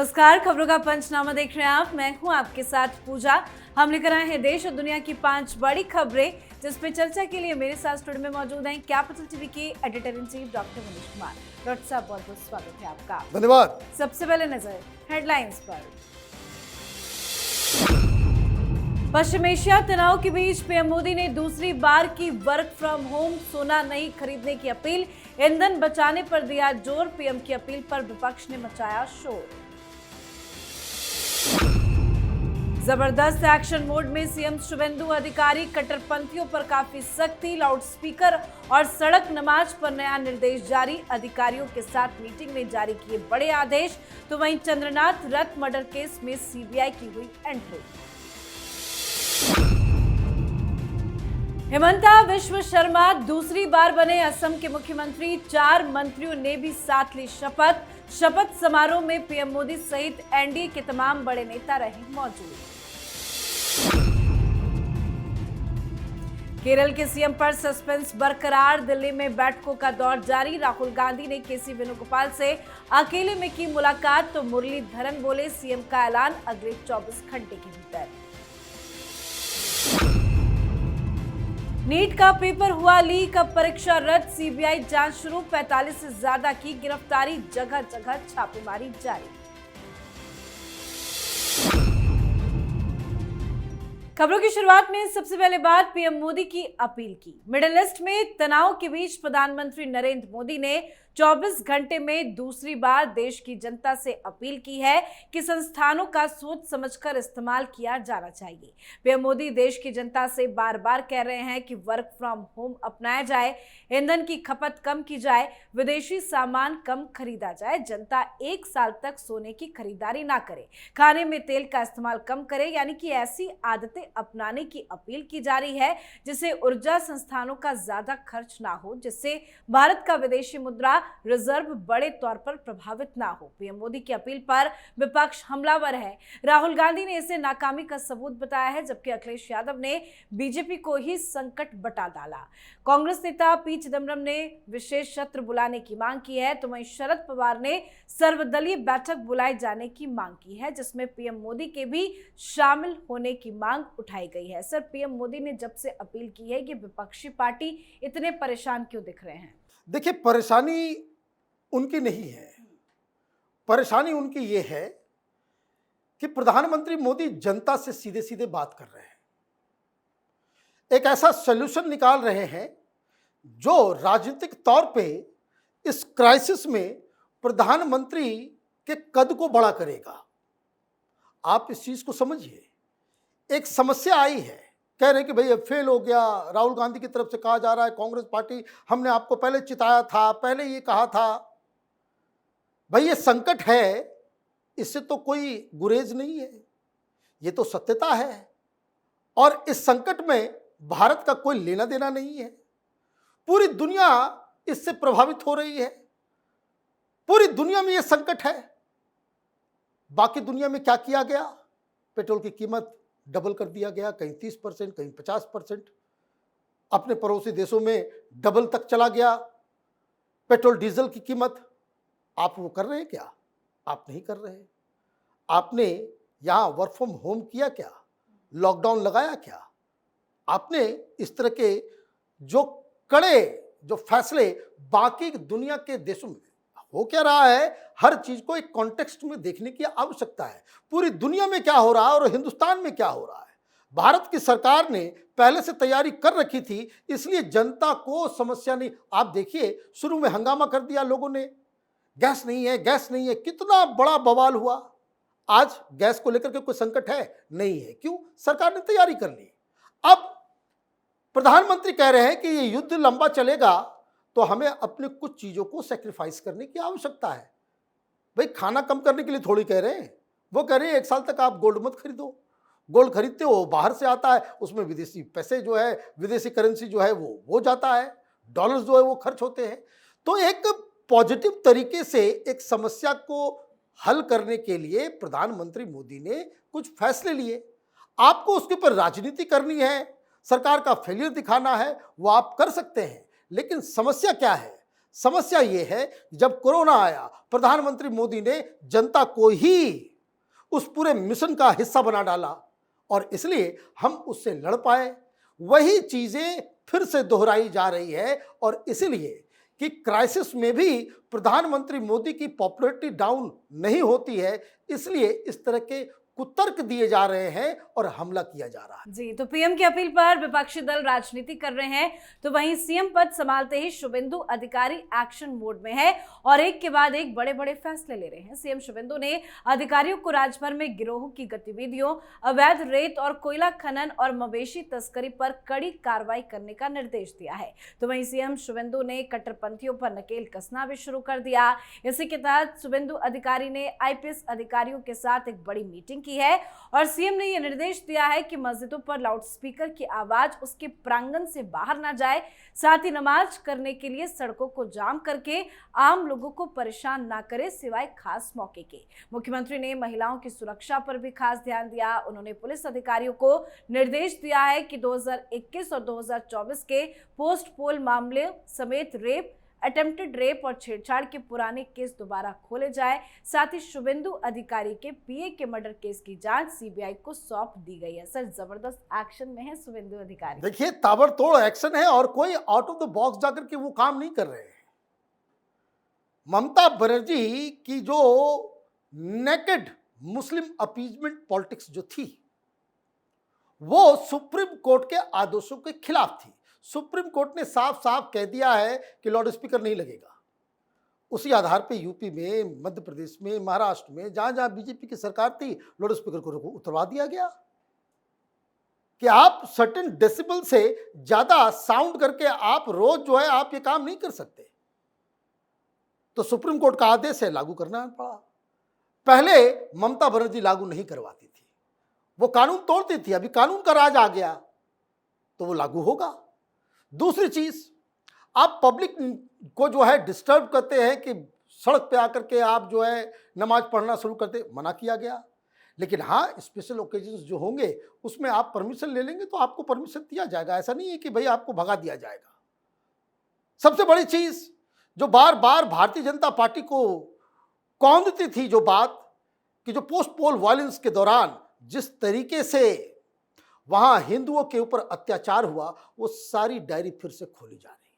नमस्कार, खबरों का पंचनामा देख रहे हैं आप। मैं हूं आपके साथ पूजा। हम लेकर आए हैं देश और दुनिया की 5 बड़ी खबरें, जिस पे चर्चा के लिए मेरे साथ स्टूडियो में मौजूद हैं कैपिटल टीवी के editor in chief doctor Manish Kumar. Doctor साहब, बहुत बहुत स्वागत है आपका। धन्यवाद। सबसे पहले नजर हेडलाइंस पर। पश्चिम एशिया तनाव के बीच पीएम मोदी ने दूसरी बार की वर्क फ्रॉम होम, सोना नहीं खरीदने की अपील, ईंधन बचाने पर दिया जोर। पीएम की अपील पर विपक्ष ने मचाया शोर। जबरदस्त एक्शन मोड में सीएम शुभेंदु अधिकारी, कट्टरपंथियों पर काफी सख्ती, लाउडस्पीकर और सड़क नमाज पर नया निर्देश जारी। अधिकारियों के साथ मीटिंग में जारी किए बड़े आदेश। तो वहीं चंद्रनाथ रथ मर्डर केस में सीबीआई की हुई एंट्री। हिमंता विश्व शर्मा दूसरी बार बने असम के मुख्यमंत्री। 4 मंत्रियों ने भी साथ ली शपथ। शपथ समारोह में पीएम मोदी सहित एनडीए के तमाम बड़े नेता रहे मौजूद। केरल के सीएम पर सस्पेंस बरकरार, दिल्ली में बैठकों का दौर जारी। राहुल गांधी ने केसी वेणुगोपाल से अकेले में की मुलाकात। तो मुरलीधरन बोले, सीएम का ऐलान अगले 24 घंटे के भीतर। नीट का पेपर हुआ लीक, अब परीक्षा रद्द, सीबीआई जांच शुरू। 45 से ज्यादा की गिरफ्तारी, जगह जगह छापेमारी जारी। खबरों की शुरुआत में सबसे पहले बात पीएम मोदी की अपील की। मिडिल ईस्ट में तनाव के बीच प्रधानमंत्री नरेंद्र मोदी ने 24 घंटे में दूसरी बार देश की जनता से अपील की है कि संस्थानों का सोच समझकर इस्तेमाल किया जाना चाहिए। पीएम मोदी देश की जनता से बार बार कह रहे हैं कि वर्क फ्रॉम होम अपनाया जाए, ईंधन की खपत कम की जाए, विदेशी सामान कम खरीदा जाए, जनता 1 साल तक सोने की खरीदारी ना करे, खाने में तेल का इस्तेमाल कम करे, यानी कि ऐसी आदतें अपनाने की अपील की जा रही है जिससे ऊर्जा संस्थानों का ज्यादा खर्च ना हो, जिससे भारत का विदेशी मुद्रा रिजर्व बड़े तौर पर प्रभावित ना हो। पीएम मोदी की अपील पर विपक्ष हमलावर है। राहुल गांधी ने इसे नाकामी का सबूत बताया है, जबकि अखिलेश यादव ने बीजेपी को ही संकट बता डाला। कांग्रेस नेता पी चिदम्बरम ने विशेष सत्र बुलाने की मांग की है। तो वहीं शरद पवार ने सर्वदलीय बैठक बुलाए जाने की मांग की है, जिसमें पीएम मोदी के भी शामिल होने की मांग उठाई गई है। सर, पीएम मोदी ने जब से अपील की है कि विपक्षी पार्टी इतने परेशान क्यों दिख रहे हैं? देखिए, परेशानी उनकी नहीं है, परेशानी उनकी ये है कि प्रधानमंत्री मोदी जनता से सीधे सीधे बात कर रहे हैं, एक ऐसा सॉल्यूशन निकाल रहे हैं जो राजनीतिक तौर पे इस क्राइसिस में प्रधानमंत्री के कद को बड़ा करेगा। आप इस चीज को समझिए। एक समस्या आई है, कह रहे हैं कि भाई अब फेल हो गया। राहुल गांधी की तरफ से कहा जा रहा है, कांग्रेस पार्टी, हमने आपको पहले चिताया था, पहले ये कहा था। भाई ये संकट है, इससे तो कोई गुरेज नहीं है, ये तो सत्यता है। और इस संकट में भारत का कोई लेना देना नहीं है। पूरी दुनिया इससे प्रभावित हो रही है, पूरी दुनिया में ये संकट है। बाकी दुनिया में क्या किया गया? पेट्रोल की कीमत डबल कर दिया गया, कहीं 30%, कहीं 50%। अपने पड़ोसी देशों में डबल तक चला गया पेट्रोल डीजल की कीमत। आप वो कर रहे हैं क्या? आप नहीं कर रहे। आपने यहाँ वर्क फ्रॉम होम किया क्या? लॉकडाउन लगाया क्या? आपने इस तरह के जो कड़े जो फैसले बाकी दुनिया के देशों में हो क्या रहा है, हर चीज को एक कॉन्टेक्स्ट में देखने की आवश्यकता है। पूरी दुनिया में क्या हो रहा है और हिंदुस्तान में क्या हो रहा है। भारत की सरकार ने पहले से तैयारी कर रखी थी, इसलिए जनता को समस्या नहीं। आप देखिए, शुरू में हंगामा कर दिया लोगों ने, गैस नहीं है, गैस नहीं है, कितना बड़ा बवाल हुआ। आज गैस को लेकर के कोई संकट है? नहीं है। क्यों? सरकार ने तैयारी कर ली। अब प्रधानमंत्री कह रहे हैं कि ये युद्ध लंबा चलेगा तो हमें अपने कुछ चीजों को सेक्रीफाइस करने की आवश्यकता है। भाई खाना कम करने के लिए थोड़ी कह रहे हैं, वो कह रहे हैं 1 साल तक आप गोल्ड मत खरीदो। गोल्ड खरीदते हो बाहर से आता है, उसमें विदेशी पैसे जो है, विदेशी करेंसी जो है वो जाता है, डॉलर्स जो है वो खर्च होते हैं। तो एक पॉजिटिव तरीके से एक समस्या को हल करने के लिए प्रधानमंत्री मोदी ने कुछ फैसले लिए। आपको उसके ऊपर राजनीति करनी है, सरकार का फेलियर दिखाना है, वो आप कर सकते हैं। लेकिन समस्या क्या है? समस्या ये है, जब कोरोना आया प्रधानमंत्री मोदी ने जनता को ही उस पूरे मिशन का हिस्सा बना डाला और इसलिए हम उससे लड़ पाए। वही चीजें फिर से दोहराई जा रही है और इसलिए कि क्राइसिस में भी प्रधानमंत्री मोदी की पॉपुलैरिटी डाउन नहीं होती है, इसलिए इस तरह के कुतर्क दिए जा रहे हैं और हमला किया जा रहा है। जी, तो पीएम की अपील पर विपक्षी दल राजनीति कर रहे हैं, तो वहीं सीएम पद संभालते ही शुभेंदु अधिकारी एक्शन मोड में है और एक के बाद एक बड़े बड़े फैसले ले रहे हैं। सीएम शुभेंदु ने अधिकारियों को राज्यभर में गिरोह की गतिविधियों, अवैध रेत और कोयला खनन और मवेशी तस्करी पर कड़ी कार्रवाई करने का निर्देश दिया है। तो वहीं सीएम शुभेंदु ने कट्टरपंथियों पर नकेल कसना भी शुरू कर दिया। इसी के तहत शुभेंदु अधिकारी ने आईपीएस अधिकारियों के साथ एक बड़ी मीटिंग की है और सीएम ने यह निर्देश दिया है कि मस्जिदों पर लाउडस्पीकर की आवाज उसके प्रांगण से बाहर ना जाए, साथ ही नमाज करने के लिए सड़कों को जाम करके आम लोगों को परेशान ना करे सिवाय खास मौके के। मुख्यमंत्री ने महिलाओं की सुरक्षा पर भी खास ध्यान दिया। उन्होंने पुलिस अधिकारियों को निर्देश दिया है कि 2021 और 2024 के पोस्ट पोल मामले समेत रेप, अटेम्प्टेड रेप और छेड़छाड़ के पुराने केस दोबारा खोले जाए। साथ ही शुभेंदु अधिकारी के पीए के मर्डर केस की जांच सीबीआई को सौंप दी गई है। सर, जबरदस्त एक्शन में है शुभेंदु अधिकारी। देखिए, ताबड़तोड़ एक्शन है और कोई आउट ऑफ द बॉक्स जाकर के वो काम नहीं कर रहे हैं। ममता बनर्जी की जो नेकेड मुस्लिम अपीजमेंट पॉलिटिक्स जो थी, वो सुप्रीम कोर्ट के आदेशों के खिलाफ थी। सुप्रीम कोर्ट ने साफ साफ कह दिया है कि लाउड स्पीकर नहीं लगेगा। उसी आधार पे यूपी में, मध्य प्रदेश में, महाराष्ट्र में, जहां जहां बीजेपी की सरकार थी, लाउड स्पीकर को उतरवा दिया गया कि आप सर्टेन डेसिबल से ज्यादा साउंड करके आप रोज जो है आप ये काम नहीं कर सकते। तो सुप्रीम कोर्ट का आदेश है, लागू करना पड़ा। पहले ममता बनर्जी लागू नहीं करवाती थी, वो कानून तोड़ती थी। अभी कानून का राज आ गया तो वो लागू होगा। दूसरी चीज, आप पब्लिक को जो है डिस्टर्ब करते हैं कि सड़क पे आकर के आप जो है नमाज पढ़ना शुरू करते, मना किया गया। लेकिन हाँ, स्पेशल ओकेजन्स जो होंगे उसमें आप परमिशन ले लेंगे तो आपको परमिशन दिया जाएगा। ऐसा नहीं है कि भाई आपको भगा दिया जाएगा। सबसे बड़ी चीज जो बार बार भारतीय जनता पार्टी को कौंधती थी, जो बात कि जो पोस्ट पोल वायलेंस के दौरान जिस तरीके से वहां हिंदुओं के ऊपर अत्याचार हुआ, वो सारी डायरी फिर से खोली जा रही है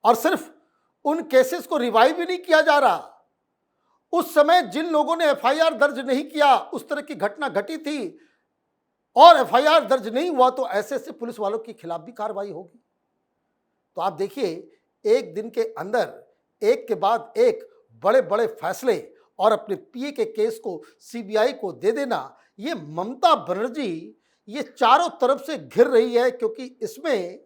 और सिर्फ उन केसेस को रिवाइव भी नहीं किया जा रहा। उस समय जिन लोगों ने एफआईआर दर्ज नहीं किया, उस तरह की घटना घटी थी और एफआईआर दर्ज नहीं हुआ, तो ऐसे ऐसे पुलिस वालों के खिलाफ भी कार्रवाई होगी। तो आप देखिए, एक दिन के अंदर एक के बाद एक बड़े बड़े फैसले और अपने पीए के केस को सीबीआई को दे देना, ये ममता बनर्जी ये चारों तरफ से घिर रही है, क्योंकि इसमें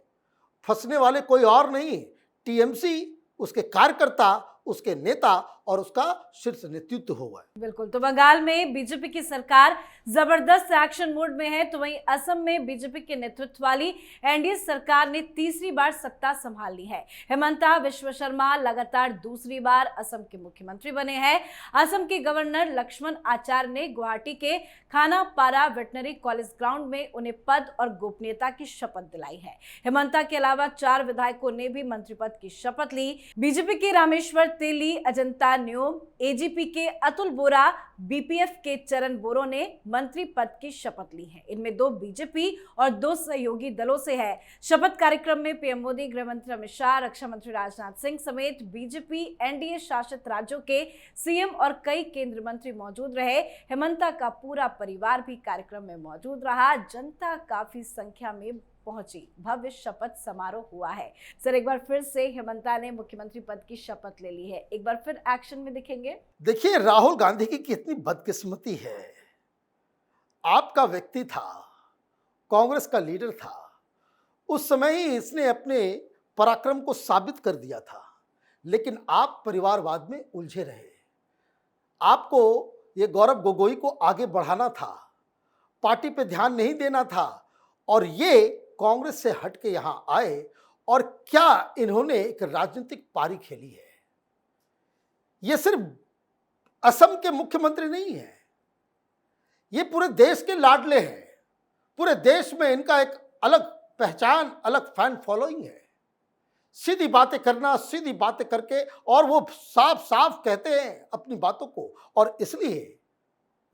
फंसने वाले कोई और नहीं, टीएमसी, उसके कार्यकर्ता, उसके नेता और उसका शीर्ष नेतृत्व हुआ है। बिल्कुल, तो बंगाल में बीजेपी की सरकार जबरदस्त एक्शन मोड में है, तो वहीं असम में बीजेपी के नेतृत्व वाली एनडीए सरकार ने तीसरी बार सत्ता संभाल ली है। हेमंता बिश्व शर्मा लगातार दूसरी बार असम के मुख्यमंत्री बने हैं। असम के गवर्नर लक्ष्मण आचार्य ने गुवाहाटी के खानापारा वेटनरी कॉलेज ग्राउंड में उन्हें पद और गोपनीयता की शपथ दिलाई है। हेमंता के अलावा 4 विधायकों ने भी मंत्री पद की शपथ ली। बीजेपी के रामेश्वर तेली, अजंता न्योम, एजीपी के अतुल बोरा, बीपीएफ के चरण बोरो ने मंत्री पद की शपथ ली है। इनमें 2 बीजेपी और 2 सहयोगी दलों से है। शपथ कार्यक्रम में पीएम मोदी, गृह मंत्री अमित शाह, रक्षा मंत्री राजनाथ सिंह समेत बीजेपी एनडीए शासित राज्यों के सीएम और कई केंद्रीय मंत्री मौजूद रहे। हेमंता का पूरा परिवार भी कार्यक्रम में मौजूद रहा। जनता काफी संख्या में पहुंची। भव्य शपथ समारोह हुआ है। सर, एक बार फिर से हेमंता ने मुख्यमंत्री पद की शपथ ले ली है, एक बार फिर एक्शन में दिखेंगे। देखिए, राहुल गांधी की कितनी बदकिस्मती है। आपका व्यक्ति था, कांग्रेस का लीडर था, उस समय ही इसने अपने पराक्रम को साबित कर दिया था, लेकिन आप परिवारवाद में उलझे रहे। आपको ये गौरव गोगोई को आगे बढ़ाना था, पार्टी पे ध्यान नहीं देना था, और ये कांग्रेस से हट के यहां आए और क्या इन्होंने एक राजनीतिक पारी खेली है। ये सिर्फ असम के मुख्यमंत्री नहीं है, ये पूरे देश के लाडले हैं। पूरे देश में इनका एक अलग पहचान, अलग फैन फॉलोइंग है। सीधी बातें करना, सीधी बातें करके, और वो साफ साफ कहते हैं अपनी बातों को, और इसलिए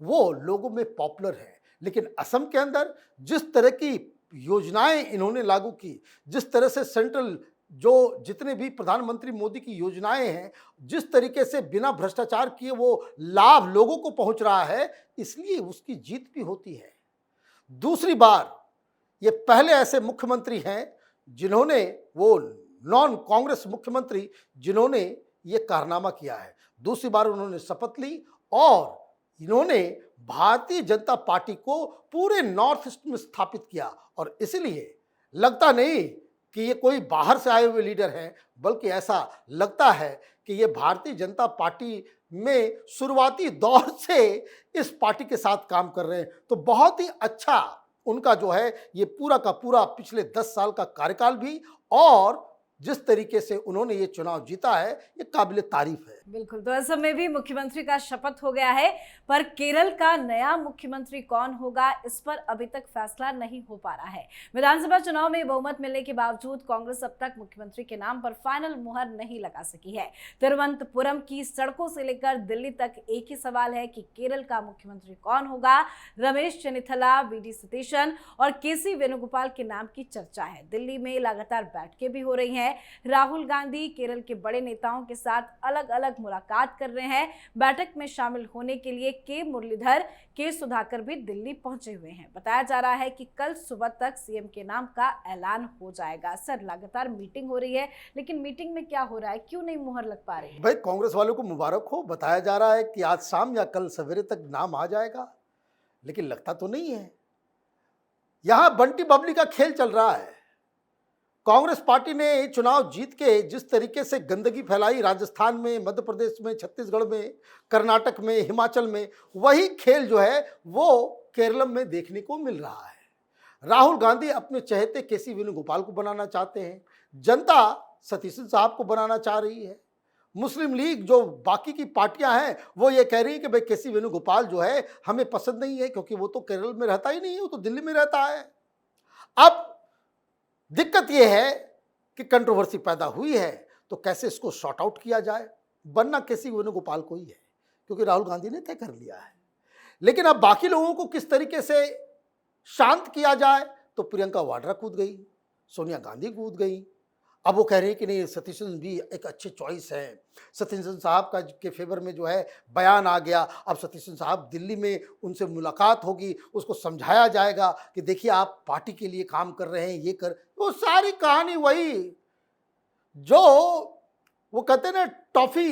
वो लोगों में पॉपुलर है। लेकिन असम के अंदर जिस तरह की योजनाएं इन्होंने लागू की, जिस तरह से सेंट्रल जो जितने भी प्रधानमंत्री मोदी की योजनाएं हैं, जिस तरीके से बिना भ्रष्टाचार किए वो लाभ लोगों को पहुंच रहा है, इसलिए उसकी जीत भी होती है। दूसरी बार ये पहले ऐसे मुख्यमंत्री हैं जिन्होंने, वो नॉन कांग्रेस मुख्यमंत्री जिन्होंने ये कारनामा किया है। दूसरी बार उन्होंने शपथ ली और इन्होंने भारतीय जनता पार्टी को पूरे नॉर्थ ईस्ट में स्थापित किया, और इसलिए लगता नहीं कि ये कोई बाहर से आए हुए लीडर हैं, बल्कि ऐसा लगता है कि ये भारतीय जनता पार्टी में शुरुआती दौर से इस पार्टी के साथ काम कर रहे हैं। तो बहुत ही अच्छा उनका जो है ये पूरा का पूरा पिछले 10 साल का कार्यकाल भी, और जिस तरीके से उन्होंने ये चुनाव जीता है, ये काबिले तारीफ है। बिल्कुल, तो असम में भी मुख्यमंत्री का शपथ हो गया है, पर केरल का नया मुख्यमंत्री कौन होगा इस पर अभी तक फैसला नहीं हो पा रहा है। विधानसभा चुनाव में बहुमत मिलने के बावजूद कांग्रेस अब तक मुख्यमंत्री के नाम पर फाइनल मुहर नहीं लगा सकी है। तिरुवनंतपुरम की सड़कों से लेकर दिल्ली तक एक ही सवाल है कि केरल का मुख्यमंत्री कौन होगा। रमेश चेन्निथला, वी.डी. सतीशन और के.सी. वेणुगोपाल के नाम की चर्चा है। दिल्ली में लगातार बैठकें भी हो रही हैं। राहुल गांधी केरल के बड़े नेताओं के साथ अलग अलग मुलाकात कर रहे हैं। बैठक में शामिल होने के लिए के मुरलीधर, के सुधाकर भी दिल्ली पहुंचे हुए हैं। बताया जा रहा है कि कल सुबह तक सीएम के नाम का ऐलान हो जाएगा। सर, लगातार मीटिंग हो रही है, लेकिन मीटिंग में क्या हो रहा है, क्यों नहीं मुहर लग पा रही है? भाई, कांग्रेस वालों को मुबारक हो। बताया जा रहा है कि आज शाम या कल सवेरे तक नाम आ जाएगा, लेकिन लगता तो नहीं है। यहां बंटी बबली का खेल चल रहा है। कांग्रेस पार्टी ने चुनाव जीत के जिस तरीके से गंदगी फैलाई राजस्थान में, मध्य प्रदेश में, छत्तीसगढ़ में, कर्नाटक में, हिमाचल में, वही खेल जो है वो केरल में देखने को मिल रहा है। राहुल गांधी अपने चहेते के.सी. वेणुगोपाल को बनाना चाहते हैं, जनता सतीशन साहब को बनाना चाह रही है। मुस्लिम लीग, जो बाकी की पार्टियां हैं, वो ये कह रही है कि भाई के.सी. वेणुगोपाल जो है हमें पसंद नहीं है, क्योंकि वो तो केरल में रहता ही नहीं है, वो तो दिल्ली में रहता है। अब दिक्कत यह है कि कंट्रोवर्सी पैदा हुई है, तो कैसे इसको सॉर्ट आउट किया जाए। बनना के.सी. वेणुगोपाल को ही है, क्योंकि राहुल गांधी ने तय कर लिया है। लेकिन अब बाकी लोगों को किस तरीके से शांत किया जाए, तो प्रियंका वाड्रा कूद गई, सोनिया गांधी कूद गई। अब वो कह रहे हैं कि नहीं, सतीशन भी एक अच्छी चॉइस है। सतीशन साहब का के फेवर में जो है बयान आ गया। अब सतीशन साहब दिल्ली में उनसे मुलाकात होगी, उसको समझाया जाएगा कि देखिए आप पार्टी के लिए काम कर रहे हैं, ये कर, वो सारी कहानी वही जो वो कहते हैं ना, टॉफी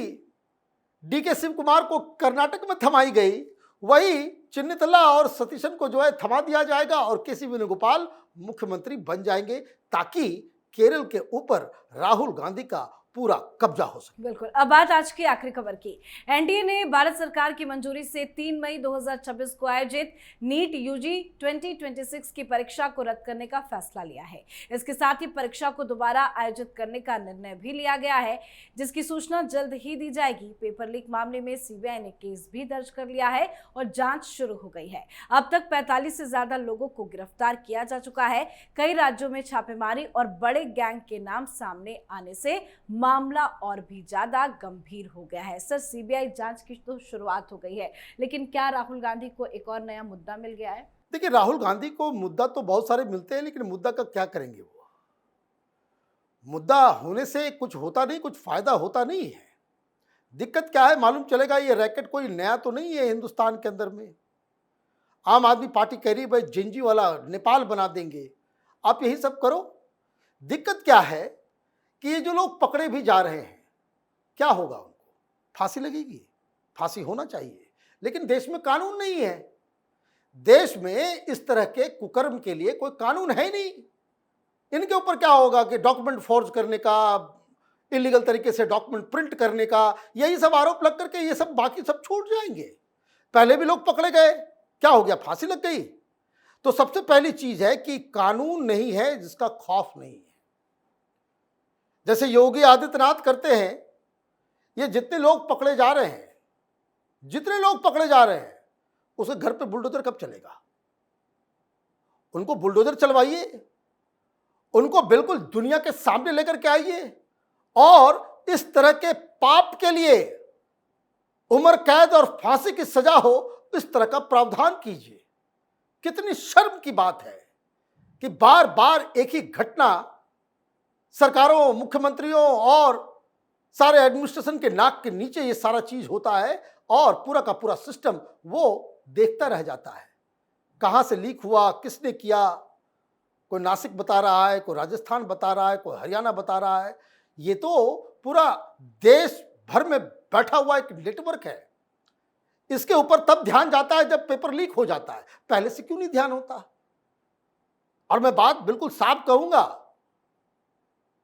डी.के. शिव कुमार को कर्नाटक में थमाई गई, वही चेन्निथला और सतीशन को जो है थमा दिया जाएगा, और के.सी. वेणुगोपाल मुख्यमंत्री बन जाएंगे, ताकि केरल के ऊपर राहुल गांधी का पूरा कब्जा हो सके। बिल्कुल। अब बात आज की आखिरी खबर की। एनडीए ने भारत सरकार की मंजूरी से 3 मई 2026 को आयोजित नीट यूजी 2026 की परीक्षा को रद्द करने का फैसला लिया है। इसके साथ ही परीक्षा को दोबारा आयोजित करने का निर्णय भी लिया गया है, जिसकी सूचना जल्द ही दी जाएगी। पेपर लीक मामले में सीबीआई ने केस भी दर्ज कर लिया है और जांच शुरू हो गई है। अब तक 45 से ज्यादा लोगों को गिरफ्तार किया जा चुका है। कई राज्यों में छापेमारी और बड़े गैंग के नाम सामने आने से मामला और भी ज्यादा गंभीर हो गया है। सर, सीबीआई जांच की तो शुरुआत हो गई है, लेकिन क्या राहुल गांधी को एक और नया मुद्दा मिल गया है? देखिए, राहुल गांधी को मुद्दा तो बहुत सारे मिलते हैं, लेकिन मुद्दा का क्या करेंगे वो? मुद्दा होने से कुछ होता नहीं, कुछ फायदा होता नहीं है। दिक्कत क्या है मालूम चलेगा। ये रैकेट कोई नया तो नहीं है हिंदुस्तान के अंदर में। आम आदमी पार्टी कह रही है भाई जिंजी वाला नेपाल बना देंगे, आप यही सब करो। दिक्कत क्या है कि ये जो लोग पकड़े भी जा रहे हैं, क्या होगा? उनको फांसी लगेगी, फांसी होना चाहिए, लेकिन देश में कानून नहीं है। देश में इस तरह के कुकर्म के लिए कोई कानून है ही नहीं। इनके ऊपर क्या होगा कि डॉक्यूमेंट फोर्ज करने का, इलीगल तरीके से डॉक्यूमेंट प्रिंट करने का, यही सब आरोप लग करके ये सब बाकी सब छूट जाएंगे। पहले भी लोग पकड़े गए, क्या हो गया? फांसी लग गई। तो सबसे पहली चीज है कि कानून नहीं है जिसका खौफ नहीं है। जैसे योगी आदित्यनाथ करते हैं, ये जितने लोग पकड़े जा रहे हैं, जितने लोग पकड़े जा रहे हैं, उसे घर पे बुलडोजर कब चलेगा? उनको बुलडोजर चलवाइए, उनको बिल्कुल दुनिया के सामने लेकर के आइए और इस तरह के पाप के लिए उम्र कैद और फांसी की सजा हो, इस तरह का प्रावधान कीजिए। कितनी शर्म की बात है कि बार बार एक ही घटना सरकारों, मुख्यमंत्रियों और सारे एडमिनिस्ट्रेशन के नाक के नीचे ये सारा चीज होता है और पूरा का पूरा सिस्टम वो देखता रह जाता है। कहां से लीक हुआ, किसने किया, कोई नासिक बता रहा है, कोई राजस्थान बता रहा है, कोई हरियाणा बता रहा है। ये तो पूरा देश भर में बैठा हुआ एक नेटवर्क है। इसके ऊपर तब ध्यान जाता है जब पेपर लीक हो जाता है, पहले से क्यों नहीं ध्यान होता? और मैं बात बिल्कुल साफ कहूंगा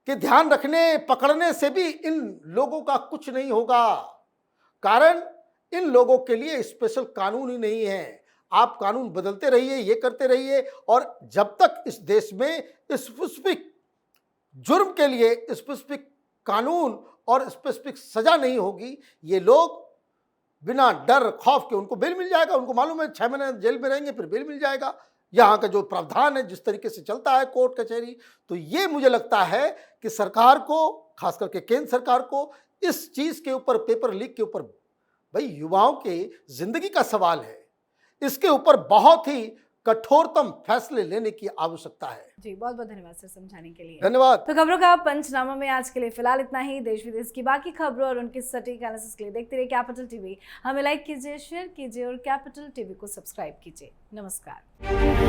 कि ध्यान रखने पकड़ने से भी इन लोगों का कुछ नहीं होगा, कारण इन लोगों के लिए स्पेशल कानून ही नहीं है। आप कानून बदलते रहिए, ये करते रहिए, और जब तक इस देश में स्पेसिफिक जुर्म के लिए स्पेसिफिक कानून और स्पेसिफिक सजा नहीं होगी, ये लोग बिना डर खौफ के, उनको बेल मिल जाएगा, उनको मालूम है 6 महीने जेल में रहेंगे फिर बेल मिल जाएगा। यहाँ का जो प्रावधान है, जिस तरीके से चलता है कोर्ट कचहरी, तो ये मुझे लगता है कि सरकार को, खास करके केंद्र सरकार को, इस चीज के ऊपर, पेपर लीक के ऊपर, भाई युवाओं के जिंदगी का सवाल है, इसके ऊपर बहुत ही कठोरतम फैसले लेने की आवश्यकता है। जी, बहुत बहुत धन्यवाद सर समझाने के लिए। धन्यवाद। तो खबरों का पंचनामा में आज के लिए फिलहाल इतना ही। देश विदेश की बाकी खबरों और उनकी सटीक एनालिसिस के लिए देखते रहिए कैपिटल टीवी। हमें लाइक कीजिए, शेयर कीजिए और कैपिटल टीवी को सब्सक्राइब कीजिए। नमस्कार।